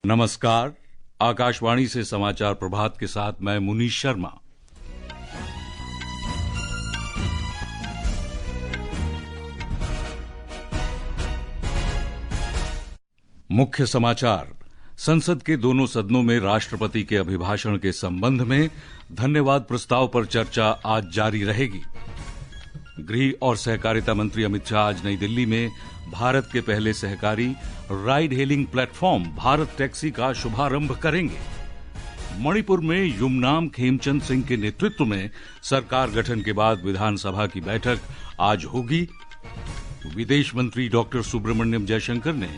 नमस्कार। आकाशवाणी से समाचार प्रभात के साथ मैं मुनीश शर्मा। मुख्य समाचार। संसद के दोनों सदनों में राष्ट्रपति के अभिभाषण के संबंध में धन्यवाद प्रस्ताव पर चर्चा आज जारी रहेगी। गृह और सहकारिता मंत्री अमित शाह आज नई दिल्ली में भारत के पहले सहकारी ride hailing platform Bharat taxi का शुभारंभ करेंगे। मणिपुर में युमनाम खेमचंद सिंह के नेतृत्व में सरकार गठन के बाद विधानसभा की बैठक आज होगी। विदेश मंत्री डॉक्टर सुब्रमण्यम जयशंकर ने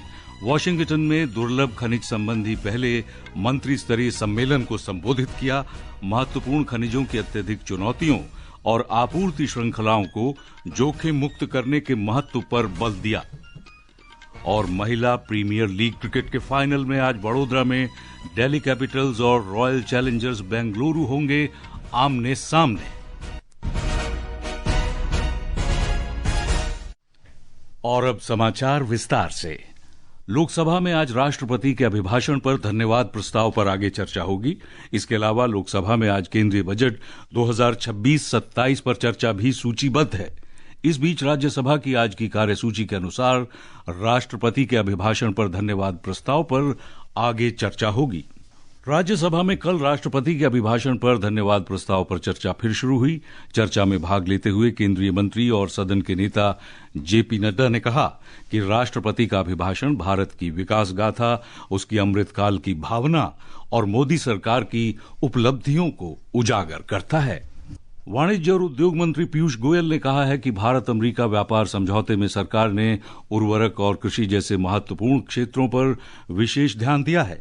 वॉशिंगटन में दुर्लभ खनिज संबंधी पहले मंत्री स्तरीय सम्मेलन को संबोधित किया। महत्वपूर्ण खनिजों की अत्यधिक चुनौतियों और आपूर्ति श्रृंखलाओं को जोखिम मुक्त करने के महत्व पर बल दिया। और महिला प्रीमियर लीग क्रिकेट के फाइनल में आज वडोदरा में दिल्ली कैपिटल्स और रॉयल चैलेंजर्स बेंगलुरु होंगे आमने सामने। और अब समाचार विस्तार से। लोकसभा में आज राष्ट्रपति के अभिभाषण पर धन्यवाद प्रस्ताव पर आगे चर्चा होगी। इसके अलावा लोकसभा में आज केंद्रीय बजट 2026-27 पर चर्चा भी सूचीबद्ध है। इस बीच राज्यसभा की आज की कार्यसूची के अनुसार राष्ट्रपति के अभिभाषण पर धन्यवाद प्रस्ताव पर आगे चर्चा होगी। राज्यसभा में कल राष्ट्रपति के अभिभाषण पर धन्यवाद प्रस्ताव पर चर्चा फिर शुरू हुई। चर्चा में भाग लेते हुए केंद्रीय मंत्री और सदन के नेता जेपी नड्डा ने कहा कि राष्ट्रपति का अभिभाषण भारत की विकास गाथा, उसकी अमृतकाल की भावना और मोदी सरकार की उपलब्धियों को उजागर करता है। वाणिज्य और उद्योग मंत्री पीयूष गोयल ने कहा है कि भारत अमेरिका व्यापार समझौते में सरकार ने उर्वरक और कृषि जैसे महत्वपूर्ण क्षेत्रों पर विशेष ध्यान दिया है।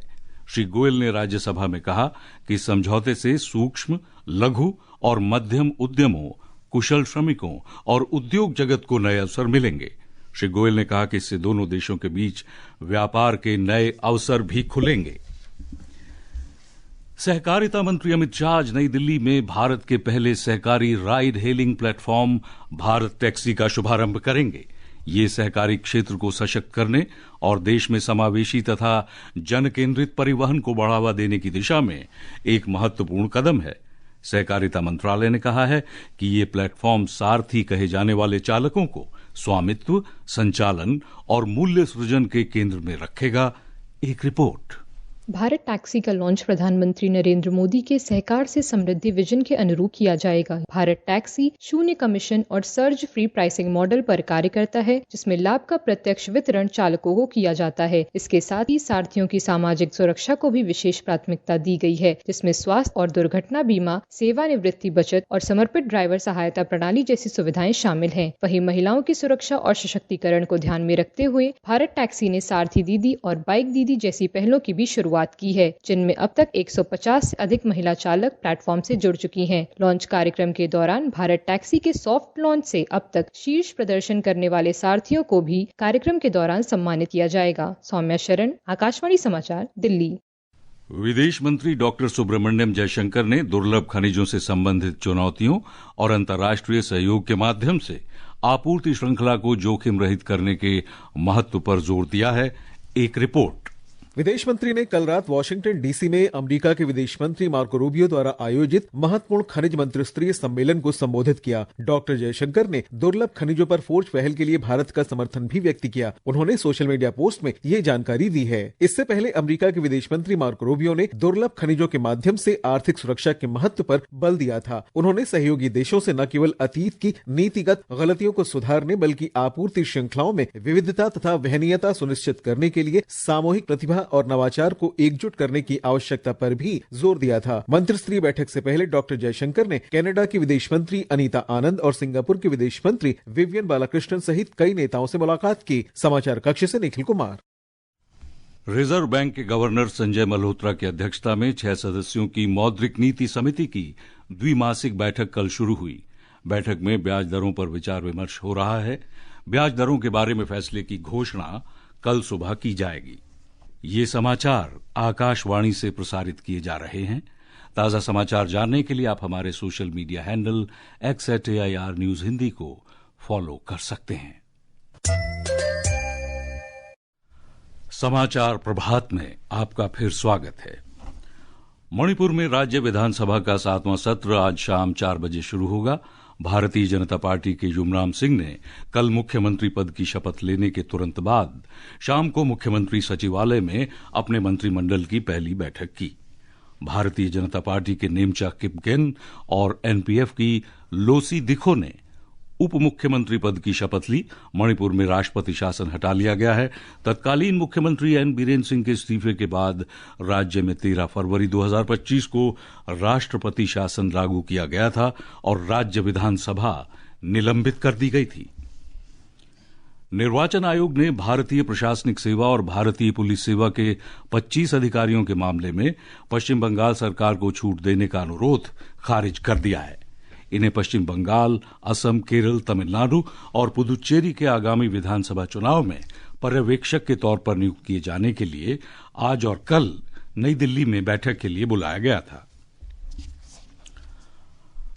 श्री गोयल ने राज्यसभा में कहा कि समझौते से सूक्ष्म, लघु और मध्यम उद्यमों, कुशल श्रमिकों और उद्योग जगत को नए अवसर मिलेंगे। श्री गोयल ने कहा कि इससे दोनों देशों के बीच व्यापार के नए अवसर भी खुलेंगे। सहकारिता मंत्री अमित शाह आज नई दिल्ली में भारत के पहले सहकारी ride hailing platform Bharat taxi का शुभारंभ करेंगे। ये सहकारी क्षेत्र को सशक्त करने और देश में समावेशी तथा जन केंद्रित परिवहन को बढ़ावा देने की दिशा में एक महत्वपूर्ण कदम है। सहकारिता मंत्रालय ने कहा है कि ये प्लेटफॉर्म सारथी कहे जाने वाले चालकों को स्वामित्व, संचालन और मूल्य सृजन के केंद्र में रखेगा। एक रिपोर्ट। भारत टैक्सी का लॉन्च प्रधानमंत्री नरेंद्र मोदी के सहकार से समृद्धि विजन के अनुरूप किया जाएगा। भारत टैक्सी शून्य कमीशन और सर्ज फ्री प्राइसिंग मॉडल पर कार्य करता है, जिसमें लाभ का प्रत्यक्ष वितरण चालकों को किया जाता है। इसके साथ ही सारथियों की सामाजिक सुरक्षा को भी विशेष प्राथमिकता दी गई है, जिसमें स्वास्थ्य और दुर्घटना बीमा, सेवानिवृत्ति बचत और समर्पित ड्राइवर सहायता प्रणाली जैसी सुविधाएं शामिल हैं। वहीं महिलाओं की सुरक्षा और सशक्तिकरण को ध्यान में रखते हुए भारत टैक्सी ने सारथी दीदी और बाइक दीदी जैसी पहलों की भी शुरुआत की है, जिनमें अब तक 150 से अधिक महिला चालक प्लेटफॉर्म से जुड़ चुकी हैं। लॉन्च कार्यक्रम के दौरान भारत टैक्सी के सॉफ्ट लॉन्च से अब तक शीर्ष प्रदर्शन करने वाले सारथियों को भी कार्यक्रम के दौरान सम्मानित किया जाएगा। सौम्या शरण, आकाशवाणी समाचार, दिल्ली। विदेश मंत्री डॉक्टर सुब्रमण्यम जयशंकर ने दुर्लभ खनिजों से संबंधित चुनौतियों और अंतर्राष्ट्रीय सहयोग के माध्यम से आपूर्ति श्रृंखला को जोखिम रहित करने के महत्व पर जोर दिया है। एक रिपोर्ट। विदेश मंत्री ने कल रात वाशिंगटन डीसी में अमेरिका के विदेश मंत्री मार्को रूबियो द्वारा आयोजित महत्वपूर्ण खनिज मंत्रिस्तरीय सम्मेलन को संबोधित किया। डॉक्टर जयशंकर ने दुर्लभ खनिजों पर फोर्स पहल के लिए भारत का समर्थन भी व्यक्त किया। उन्होंने सोशल मीडिया पोस्ट में ये जानकारी दी है। इससे पहले अमेरिका के विदेश मंत्री मार्को रूबियो ने दुर्लभ खनिजों के माध्यम से आर्थिक सुरक्षा के महत्व पर बल दिया था। उन्होंने सहयोगी देशों से न केवल अतीत की नीतिगत गलतियों को सुधारने बल्कि आपूर्ति श्रृंखलाओं में विविधता तथा वहनीयता सुनिश्चित करने के लिए सामूहिक प्रतिभा और नवाचार को एकजुट करने की आवश्यकता पर भी जोर दिया था। मंत्रिस्तरीय बैठक से पहले डॉक्टर जयशंकर ने कनाडा की विदेश मंत्री अनीता आनंद और सिंगापुर के विदेश मंत्री विवियन बालाकृष्णन सहित कई नेताओं से मुलाकात की। समाचार कक्ष से निखिल कुमार। रिजर्व बैंक के गवर्नर संजय मल्होत्रा की अध्यक्षता में 6 सदस्यों की मौद्रिक नीति समिति की द्विमासिक बैठक कल शुरू हुई। बैठक में ब्याज दरों पर विचार विमर्श हो रहा है। ब्याज दरों के बारे में फैसले की घोषणा कल सुबह की जाएगी। ये समाचार आकाशवाणी से प्रसारित किए जा रहे हैं। ताजा समाचार जानने के लिए आप हमारे social media handle @AIR news Hindi को फॉलो कर सकते हैं। समाचार प्रभात में आपका फिर स्वागत है। मणिपुर में राज्य विधानसभा का 7वां सत्र आज शाम 4 बजे शुरू होगा। भारतीय जनता पार्टी के युमराम सिंह ने कल मुख्यमंत्री पद की शपथ लेने के तुरंत बाद शाम को मुख्यमंत्री सचिवालय में अपने मंत्रिमंडल की पहली बैठक की। भारतीय जनता पार्टी के नेमचा किपगेन और एनपीएफ की लोसी दिखो ने उप मुख्यमंत्री पद की शपथ ली। मणिपुर में राष्ट्रपति शासन हटा लिया गया है। तत्कालीन मुख्यमंत्री एन बीरेन्द्र सिंह के इस्तीफे के बाद राज्य में 13 फरवरी 2025 को राष्ट्रपति शासन लागू किया गया था और राज्य विधानसभा निलंबित कर दी गई थी। निर्वाचन आयोग ने भारतीय प्रशासनिक सेवा और भारतीय पुलिस सेवा के 25 अधिकारियों के मामले में पश्चिम बंगाल सरकार को छूट देने का अनुरोध खारिज कर दिया है। इन्हें पश्चिम बंगाल, असम, केरल, तमिलनाडु और पुदुचेरी के आगामी विधानसभा चुनाव में पर्यवेक्षक के तौर पर नियुक्त किए जाने के लिए आज और कल नई दिल्ली में बैठक के लिए बुलाया गया था।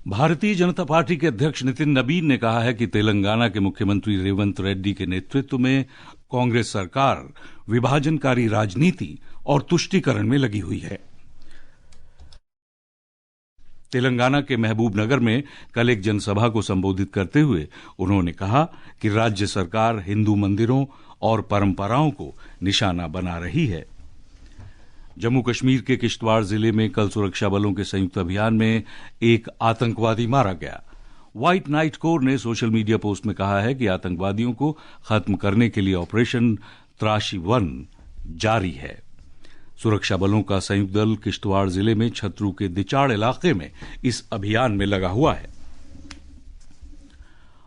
भारतीय जनता पार्टी के अध्यक्ष नितिन नबीन ने कहा है कि तेलंगाना के मुख्यमंत्री रेवंत रेड्डी के नेतृत्व में कांग्रेस सरकार विभाजनकारी राजनीति और तुष्टीकरण में लगी हुई है। तेलंगाना के महबूबनगर में कल एक जनसभा को संबोधित करते हुए उन्होंने कहा कि राज्य सरकार हिंदू मंदिरों और परंपराओं को निशाना बना रही है। जम्मू कश्मीर के किश्तवाड़ जिले में कल सुरक्षा बलों के संयुक्त अभियान में एक आतंकवादी मारा गया। व्हाइट नाइट कोर ने सोशल मीडिया पोस्ट में कहा है कि आतंकवादियों को खत्म करने के लिए ऑपरेशन त्राशी 1 जारी है। सुरक्षा बलों का संयुक्त दल किश्तवाड़ जिले में छतरू के दिचाड़ इलाके में इस अभियान में लगा हुआ है।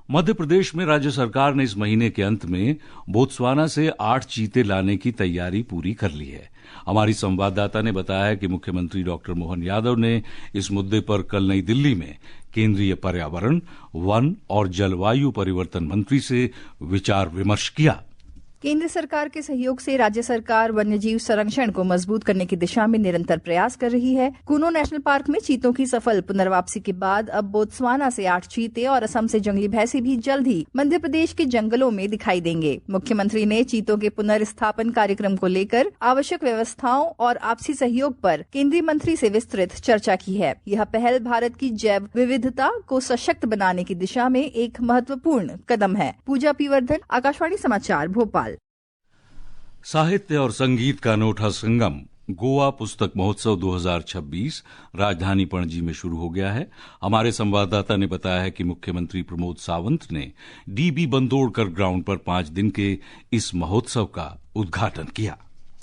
मध्य प्रदेश में राज्य सरकार ने इस महीने के अंत में बोत्सवाना से 8 चीते लाने की तैयारी पूरी कर ली है। हमारी संवाददाता ने बताया है कि मुख्यमंत्री डॉक्टर मोहन यादव ने इस मुद्दे पर कल नई दिल्ली में केंद्रीय पर्यावरण, वन और जलवायु परिवर्तन मंत्री से विचार विमर्श किया। केंद्र सरकार के सहयोग से राज्य सरकार वन्यजीव संरक्षण को मजबूत करने की दिशा में निरंतर प्रयास कर रही है। कूनो नेशनल पार्क में चीतों की सफल पुनर्वापसी के बाद अब बोत्सवाना से 8 चीते और असम से जंगली भैंसे भी जल्द ही मध्य प्रदेश के जंगलों में दिखाई देंगे। मुख्यमंत्री ने चीतों के पुनर्स्थापन कार्यक्रम को लेकर आवश्यक व्यवस्थाओं और आपसी सहयोग पर केंद्रीय मंत्री से विस्तृत चर्चा की है। यह पहल भारत की जैव विविधता को सशक्त बनाने की दिशा में एक महत्वपूर्ण कदम है। पूजा पीवर्धन, आकाशवाणी समाचार, भोपाल। साहित्य और संगीत का अनूठा संगम गोवा पुस्तक महोत्सव 2026 राजधानी पणजी में शुरू हो गया है। हमारे संवाददाता ने बताया है कि मुख्यमंत्री प्रमोद सावंत ने डीबी बंदोड़कर ग्राउंड पर 5 दिन के इस महोत्सव का उद्घाटन किया।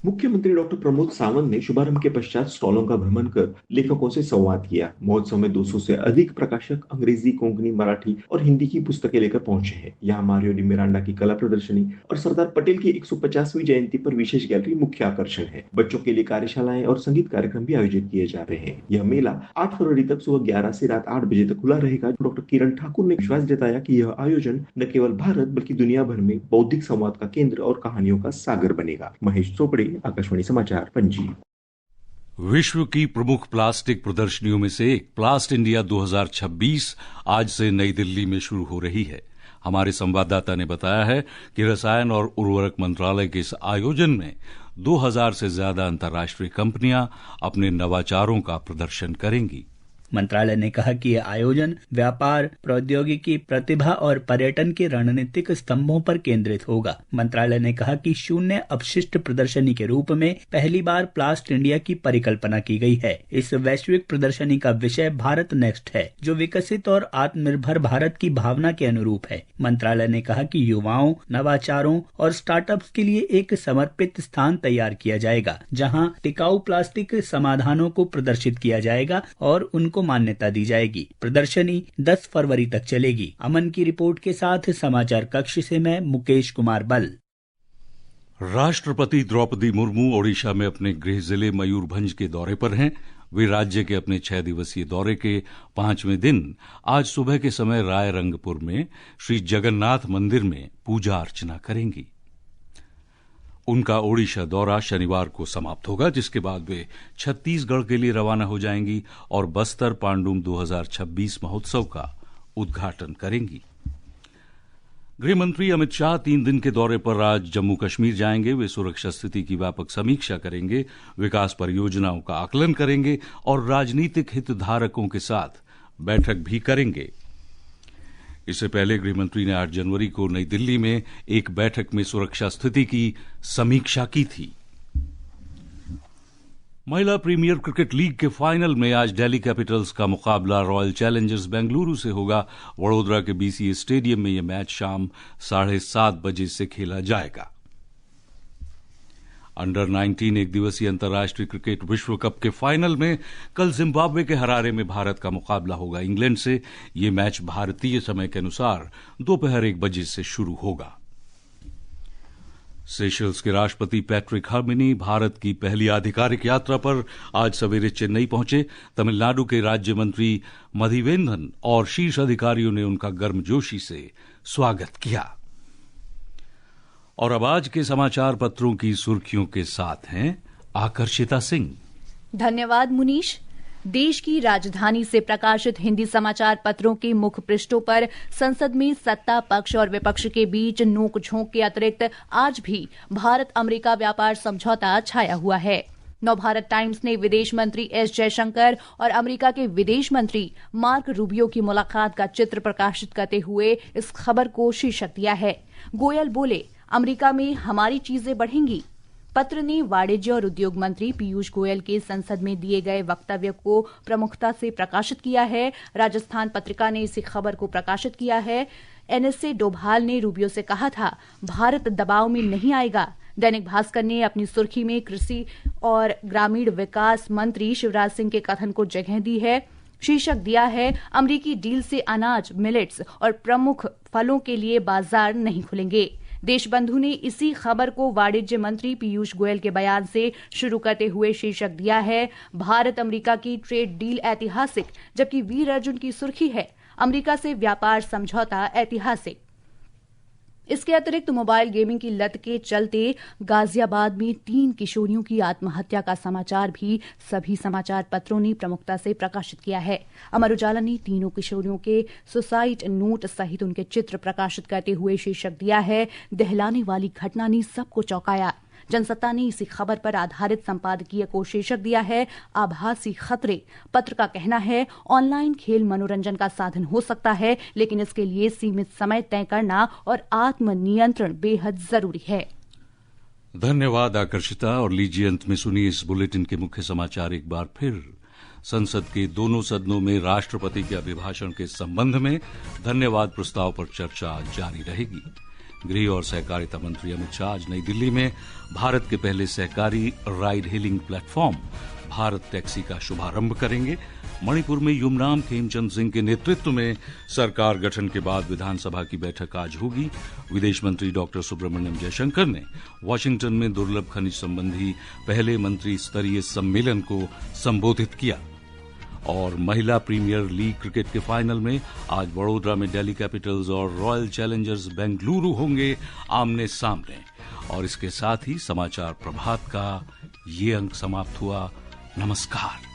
मुख्यमंत्री डॉक्टर प्रमोद सावंत ने शुभारंभ के पश्चात स्टॉलों का भ्रमण कर लेखकों से संवाद किया। महोत्सव में 200 से अधिक प्रकाशक अंग्रेजी, कोंकणी, मराठी और हिंदी की पुस्तकें लेकर पहुंचे हैं। यहाँ मारियो डी मिरांडा की कला प्रदर्शनी और सरदार पटेल की 150वीं जयंती पर विशेष गैलरी मुख्य आकर्षण है। बच्चों के लिए कार्यशालाएं और संगीत कार्यक्रम भी आयोजित किए जा रहे हैं। यह मेला 8 फरवरी तक सुबह 11 से रात 8 बजे तक खुला रहेगा। डॉक्टर किरण ठाकुर ने विश्वास जताया कि यह आयोजन न केवल भारत बल्कि दुनिया भर में बौद्धिक संवाद का केंद्र और कहानियों का सागर बनेगा। महेश चोपड़े, आकाशवाणी समाचार, पणजी। विश्व की प्रमुख प्लास्टिक प्रदर्शनियों में से एक प्लास्ट इंडिया 2026 आज से नई दिल्ली में शुरू हो रही है। हमारे संवाददाता ने बताया है कि रसायन और उर्वरक मंत्रालय के इस आयोजन में 2000 से ज्यादा अंतर्राष्ट्रीय कंपनियां अपने नवाचारों का प्रदर्शन करेंगी। मंत्रालय ने कहा कि यह आयोजन व्यापार, प्रौद्योगिकी, प्रतिभा और पर्यटन के रणनीतिक स्तंभों पर केंद्रित होगा। मंत्रालय ने कहा कि शून्य अपशिष्ट प्रदर्शनी के रूप में पहली बार प्लास्ट इंडिया की परिकल्पना की गई है। इस वैश्विक प्रदर्शनी का विषय भारत नेक्स्ट है, जो विकसित और आत्मनिर्भर भारत की भावना के अनुरूप है। मंत्रालय ने कहा कि युवाओं, नवाचारों और स्टार्टअप्स के लिए एक समर्पित स्थान तैयार किया जाएगा, जहां टिकाऊ प्लास्टिक समाधानों को प्रदर्शित किया जाएगा और उनको मान्यता दी जाएगी। प्रदर्शनी 10 फरवरी तक चलेगी। अमन की रिपोर्ट के साथ समाचार कक्ष से मैं मुकेश कुमार बल। राष्ट्रपति द्रौपदी मुर्मू ओडिशा में अपने गृह जिले मयूरभंज के दौरे पर हैं। वे राज्य के अपने 6 दिवसीय दौरे के 5वें दिन आज सुबह के समय रायरंगपुर में श्री जगन्नाथ मंदिर में पूजा अर्चना करेंगी। उनका ओडिशा दौरा शनिवार को समाप्त होगा, जिसके बाद वे छत्तीसगढ़ के लिए रवाना हो जाएंगी और बस्तर पांडुम 2026 महोत्सव का उद्घाटन करेंगी। गृह मंत्री अमित शाह 3 दिन के दौरे पर आज जम्मू कश्मीर जाएंगे। वे सुरक्षा स्थिति की व्यापक समीक्षा करेंगे, विकास परियोजनाओं का आकलन करेंगे और राजनीतिक हितधारकों के साथ बैठक भी करेंगे। इससे पहले गृहमंत्री ने 8 जनवरी को नई दिल्ली में एक बैठक में सुरक्षा स्थिति की समीक्षा की थी। महिला प्रीमियर क्रिकेट लीग के फाइनल में आज दिल्ली कैपिटल्स का मुकाबला रॉयल चैलेंजर्स बेंगलुरु से होगा। वडोदरा के बीसीए स्टेडियम में यह मैच शाम 7:30 बजे से खेला जाएगा। अंडर 19 एक दिवसीय अंतर्राष्ट्रीय क्रिकेट विश्व कप के फाइनल में कल जिम्बाब्वे के हरारे में भारत का मुकाबला होगा इंग्लैंड से। यह मैच भारतीय समय के अनुसार दोपहर 1 बजे से शुरू होगा। सेशल्स के राष्ट्रपति पैट्रिक हर्मिनी भारत की पहली आधिकारिक यात्रा पर आज सवेरे चेन्नई पहुंचे। तमिलनाडु के राज्य मंत्री मधिवेंद्रन और शीर्ष अधिकारियों ने उनका गर्मजोशी से स्वागत किया। और अब आज के समाचार पत्रों की सुर्खियों के साथ हैं आकर्षिता सिंह। धन्यवाद मुनीश। देश की राजधानी से प्रकाशित हिंदी समाचार पत्रों के मुख्य पृष्ठों पर संसद में सत्ता पक्ष और विपक्ष के बीच नोक-झोंक के अतिरिक्त आज भी भारत अमेरिका व्यापार समझौता छाया हुआ है। नवभारत टाइम्स ने विदेश मंत्री एस जयशंकर और अमेरिका के विदेश मंत्री मार्क रूबियो की मुलाकात का चित्र प्रकाशित करते हुए इस खबर को शीर्षक दिया है, गोयल बोले अमेरिका में हमारी चीजें बढ़ेंगी। पत्र ने वाणिज्य और उद्योग मंत्री पीयूष गोयल के संसद में दिए गए वक्तव्य को प्रमुखता से प्रकाशित किया है। राजस्थान पत्रिका ने इसी खबर को प्रकाशित किया है। एनएसए डोभाल ने रूबियो से कहा था, भारत दबाव में नहीं आएगा। दैनिक भास्कर ने अपनी सुर्खी में कृषि और ग्रामीण विकास मंत्री शिवराज सिंह के कथन को जगह दी है। शीर्षक दिया है, अमरीकी डील से अनाज, मिलेट्स और प्रमुख फलों के लिए बाजार नहीं खुलेंगे। देशबंधु ने इसी खबर को वाणिज्य मंत्री पीयूष गोयल के बयान से शुरू करते हुए शीर्षक दिया है, भारत अमेरिका की ट्रेड डील ऐतिहासिक, जबकि वीर अर्जुन की सुर्खी है, अमेरिका से व्यापार समझौता ऐतिहासिक। इसके अतिरिक्त मोबाइल गेमिंग की लत के चलते गाजियाबाद में 3 किशोरियों की आत्महत्या का समाचार भी सभी समाचार पत्रों ने प्रमुखता से प्रकाशित किया है। अमर उजाला ने तीनों किशोरियों के सुसाइड नोट सहित उनके चित्र प्रकाशित करते हुए शीर्षक दिया है, दहलाने वाली घटना ने सबको चौंकाया। जनसत्ता ने इसी खबर पर आधारित संपादकीय को शीर्षक दिया है, आभासी खतरे। पत्र का कहना है, ऑनलाइन खेल मनोरंजन का साधन हो सकता है, लेकिन इसके लिए सीमित समय तय करना और आत्मनियंत्रण बेहद जरूरी है। धन्यवाद आकर्षिता। और लीजिए अंत में सुनिए इस बुलेटिन के मुख्य समाचार एक बार फिर। संसद के दोनों सदनों में राष्ट्रपति के अभिभाषण के संबंध में धन्यवाद प्रस्ताव पर चर्चा जारी रहेगी। गृह और सहकारिता मंत्री अमित शाह आज नई दिल्ली में भारत के पहले सहकारी ride hailing platform Bharat taxi का शुभारंभ करेंगे। मणिपुर में युमराम खेमचंद सिंह के नेतृत्व में सरकार गठन के बाद विधानसभा की बैठक आज होगी। विदेश मंत्री डॉक्टर सुब्रमण्यम जयशंकर ने वॉशिंगटन में दुर्लभ खनिज संबंधी पहले मंत्री स्तरीय सम्मेलन को संबोधित किया। और महिला प्रीमियर लीग क्रिकेट के फाइनल में आज वडोदरा में दिल्ली कैपिटल्स और रॉयल चैलेंजर्स बेंगलुरु होंगे आमने सामने। और इसके साथ ही समाचार प्रभात का ये अंक समाप्त हुआ। नमस्कार।